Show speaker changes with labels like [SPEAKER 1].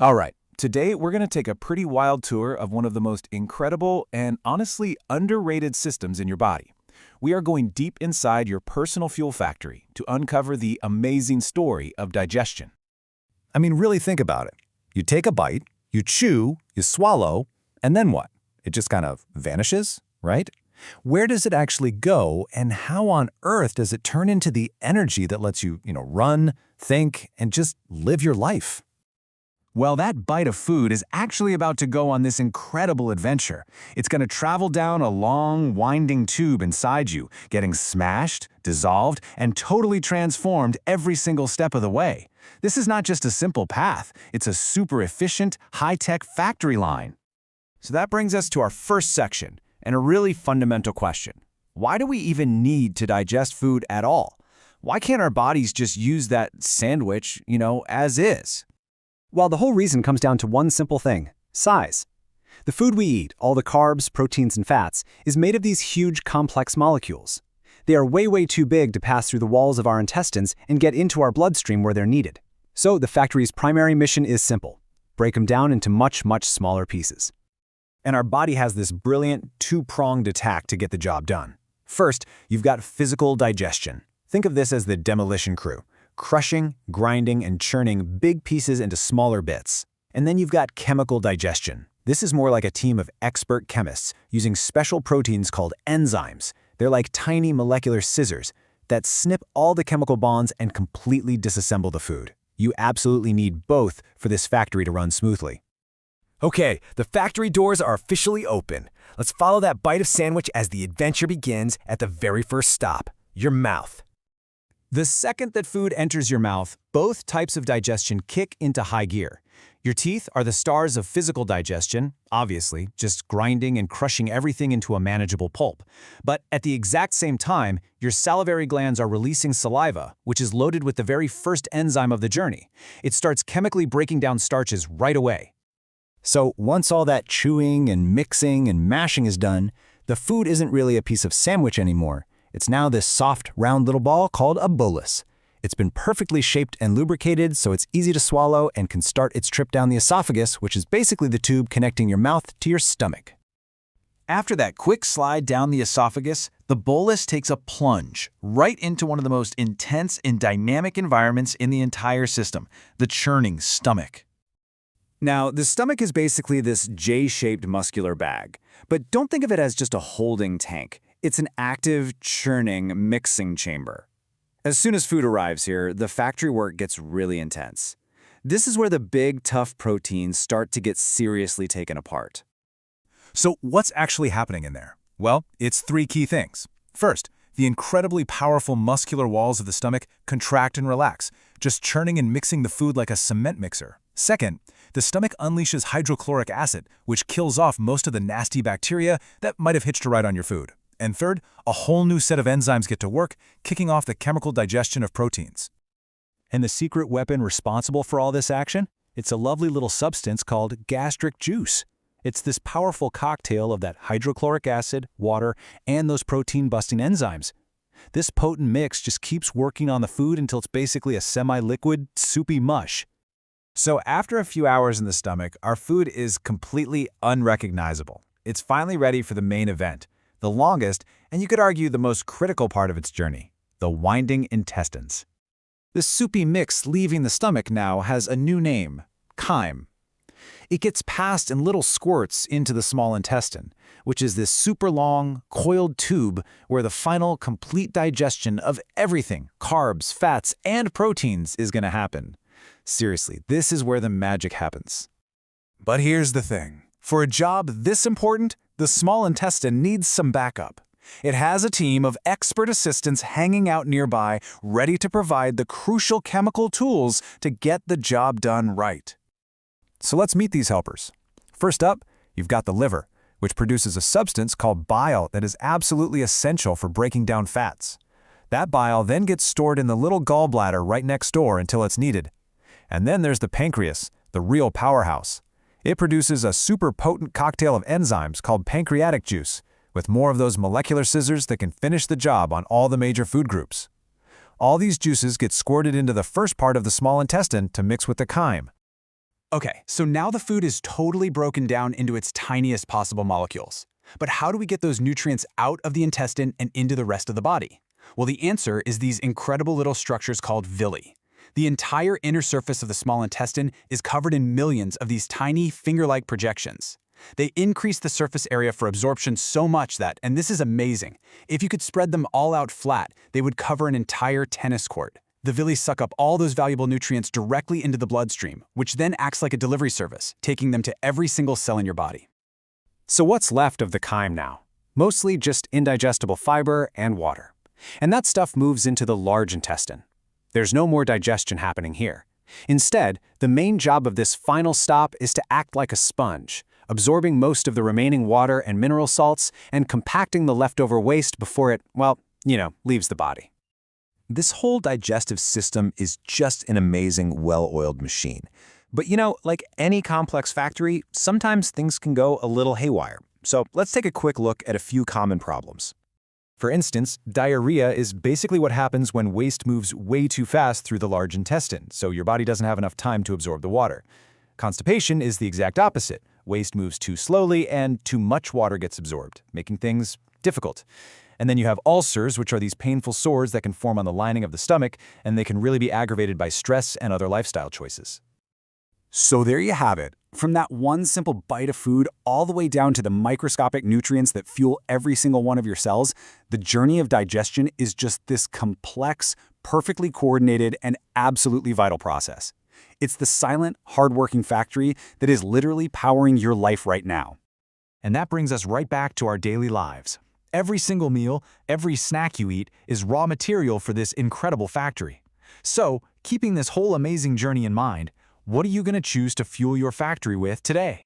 [SPEAKER 1] All right, today we're going to take a pretty wild tour of one of the most incredible and honestly underrated systems in your body. We are going deep inside your personal fuel factory to uncover the amazing story of digestion.
[SPEAKER 2] I mean, really think about it. You take a bite, you chew, you swallow, and then what? It just kind of vanishes, right? Where does it actually go, and how on earth does it turn into the energy that lets you, run, think, and just live your life? Well, that bite of food is actually about to go on this incredible adventure. It's going to travel down a long, winding tube inside you, getting smashed, dissolved, and totally transformed every single step of the way. This is not just a simple path, it's a super efficient, high-tech factory line.
[SPEAKER 1] So that brings us to our first section, and a really fundamental question. Why do we even need to digest food at all? Why can't our bodies just use that sandwich, as is?
[SPEAKER 3] Well, the whole reason comes down to one simple thing: size. The food we eat, all the carbs, proteins, and fats, is made of these huge, complex molecules. They are way too big to pass through the walls of our intestines and get into our bloodstream where they're needed. So the factory's primary mission is simple: break them down into much smaller pieces.
[SPEAKER 2] And our body has this brilliant two-pronged attack to get the job done. First, you've got physical digestion. Think of this as the demolition crew, crushing, grinding, and churning big pieces into smaller bits. And then you've got chemical digestion. This is more like a team of expert chemists using special proteins called enzymes. They're like tiny molecular scissors that snip all the chemical bonds and completely disassemble the food. You absolutely need both for this factory to run smoothly.
[SPEAKER 4] Okay, the factory doors are officially open. Let's follow that bite of sandwich as the adventure begins at the very first stop, your mouth.
[SPEAKER 2] The second that food enters your mouth, both types of digestion kick into high gear. Your teeth are the stars of physical digestion, obviously, just grinding and crushing everything into a manageable pulp. But at the exact same time, your salivary glands are releasing saliva, which is loaded with the very first enzyme of the journey. It starts chemically breaking down starches right away. So once all that chewing and mixing and mashing is done, the food isn't really a piece of sandwich anymore. It's now this soft, round little ball called a bolus. It's been perfectly shaped and lubricated so it's easy to swallow and can start its trip down the esophagus, which is basically the tube connecting your mouth to your stomach.
[SPEAKER 1] After that quick slide down the esophagus, the bolus takes a plunge right into one of the most intense and dynamic environments in the entire system, the churning stomach.
[SPEAKER 2] Now, the stomach is basically this J-shaped muscular bag, but don't think of it as just a holding tank. It's an active, churning, mixing chamber. As soon as food arrives here, the factory work gets really intense. This is where the big, tough proteins start to get seriously taken apart.
[SPEAKER 1] So what's actually happening in there? Well, it's three key things. First, the incredibly powerful muscular walls of the stomach contract and relax, just churning and mixing the food like a cement mixer. Second, the stomach unleashes hydrochloric acid, which kills off most of the nasty bacteria that might have hitched a ride on your food. And third, a whole new set of enzymes get to work, kicking off the chemical digestion of proteins.
[SPEAKER 2] And the secret weapon responsible for all this action? It's a lovely little substance called gastric juice. It's this powerful cocktail of that hydrochloric acid, water, and those protein-busting enzymes. This potent mix just keeps working on the food until it's basically a semi-liquid, soupy mush. So after a few hours in the stomach, our food is completely unrecognizable. It's finally ready for the main event, the longest, and you could argue the most critical part of its journey, the winding intestines. This soupy mix leaving the stomach now has a new name, chyme. It gets passed in little squirts into the small intestine, which is this super long, coiled tube where the final complete digestion of everything, carbs, fats, and proteins is going to happen. Seriously, this is where the magic happens. But here's the thing. For a job this important, the small intestine needs some backup. It has a team of expert assistants hanging out nearby, ready to provide the crucial chemical tools to get the job done right. So let's meet these helpers. First up, you've got the liver, which produces a substance called bile that is absolutely essential for breaking down fats. That bile then gets stored in the little gallbladder right next door until it's needed. And then there's the pancreas, the real powerhouse. It produces a super potent cocktail of enzymes called pancreatic juice, with more of those molecular scissors that can finish the job on all the major food groups. All these juices get squirted into the first part of the small intestine to mix with the chyme. Okay, so now the food is totally broken down into its tiniest possible molecules. But how do we get those nutrients out of the intestine and into the rest of the body? Well, the answer is these incredible little structures called villi. The entire inner surface of the small intestine is covered in millions of these tiny finger-like projections. They increase the surface area for absorption so much that, and this is amazing, if you could spread them all out flat, they would cover an entire tennis court. The villi suck up all those valuable nutrients directly into the bloodstream, which then acts like a delivery service, taking them to every single cell in your body.
[SPEAKER 3] So what's left of the chyme now? Mostly just indigestible fiber and water. And that stuff moves into the large intestine. There's no more digestion happening here. Instead, the main job of this final stop is to act like a sponge, absorbing most of the remaining water and mineral salts and compacting the leftover waste before it, well, leaves the body.
[SPEAKER 5] This whole digestive system is just an amazing, well-oiled machine. But like any complex factory, sometimes things can go a little haywire. So let's take a quick look at a few common problems. For instance, diarrhea is basically what happens when waste moves way too fast through the large intestine, so your body doesn't have enough time to absorb the water. Constipation is the exact opposite. Waste moves too slowly and too much water gets absorbed, making things difficult. And then you have ulcers, which are these painful sores that can form on the lining of the stomach, and they can really be aggravated by stress and other lifestyle choices.
[SPEAKER 2] So there you have it. From that one simple bite of food all the way down to the microscopic nutrients that fuel every single one of your cells, the journey of digestion is just this complex, perfectly coordinated, and absolutely vital process. It's the silent, hardworking factory that is literally powering your life right now.
[SPEAKER 1] And that brings us right back to our daily lives. Every single meal, every snack you eat is raw material for this incredible factory. So, keeping this whole amazing journey in mind, what are you going to choose to fuel your factory with today?